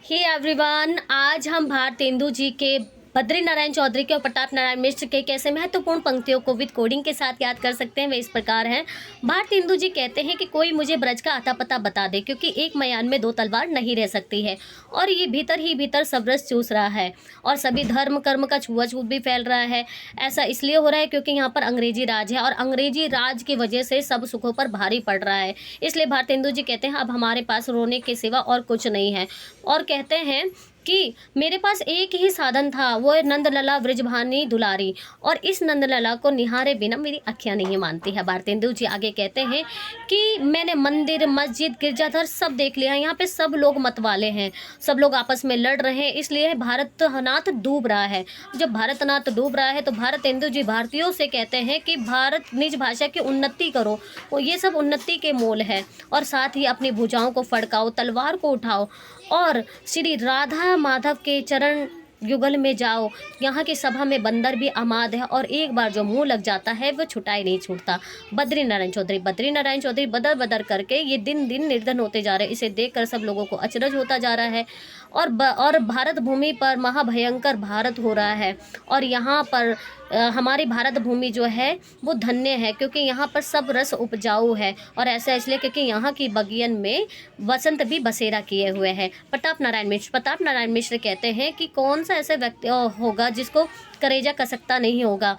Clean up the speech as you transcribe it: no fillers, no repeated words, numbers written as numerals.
Hey everyone, आज हम भारतेंदु जी के बद्री नारायण चौधरी के और प्रताप नारायण मिश्र के कैसे महत्वपूर्ण पंक्तियों को विद कोडिंग के साथ याद कर सकते हैं। वे इस प्रकार हैं। भारतेंदु जी कहते हैं कि कोई मुझे ब्रज का आता पता बता दे, क्योंकि एक मयान में दो तलवार नहीं रह सकती है और ये भीतर ही भीतर सब रस चूस रहा है और सभी धर्म कर्म का छुआछूत भी फैल रहा है। ऐसा इसलिए हो रहा है क्योंकि यहाँ पर अंग्रेजी राज है और अंग्रेजी राज की वजह से सब सुखों पर भारी पड़ रहा है। इसलिए भारतेंदु जी कहते हैं अब हमारे पास रोने के सिवा और कुछ नहीं है और कहते हैं कि मेरे पास एक ही साधन था, वो है नंदलला ब्रजभानी दुलारी, और इस नंदलला को निहारे बिना मेरी अखियां नहीं मानती है। भारतेंदु जी आगे कहते हैं कि मैंने मंदिर मस्जिद गिरजाघर सब देख लिया, यहाँ पे सब लोग मतवाले हैं, सब लोग आपस में लड़ रहे हैं, इसलिए भारतनाथ डूब रहा है। जब भारतनाथ डूब रहा है तो भारतेंदु जी भारतीयों से कहते हैं कि भारत निज भाषा की उन्नति करो, वो ये सब उन्नति के मोल है, और साथ ही अपनी भुजाओं को फड़काओ, तलवार को उठाओ और श्री राधा माधव के चरण युगल में जाओ। यहाँ की सभा में बंदर भी आमाद है और एक बार जो मुंह लग जाता है वो छुटाई नहीं छूटता। बद्री नारायण चौधरी बदर बदर करके ये दिन दिन निर्धन होते जा रहे हैं। इसे देखकर सब लोगों को अचरज होता जा रहा है और भारत भूमि पर महाभयंकर भारत हो रहा है और यहाँ पर हमारी भारत भूमि जो है वो धन्य है, क्योंकि यहाँ पर सब रस उपजाऊ है। और ऐसा इसलिए क्योंकि यहाँ की बगियन में वसंत भी बसेरा किए हुए हैं। प्रताप नारायण मिश्र कहते हैं कि कौन सा ऐसा व्यक्ति होगा जिसको करेजा कसकता नहीं होगा।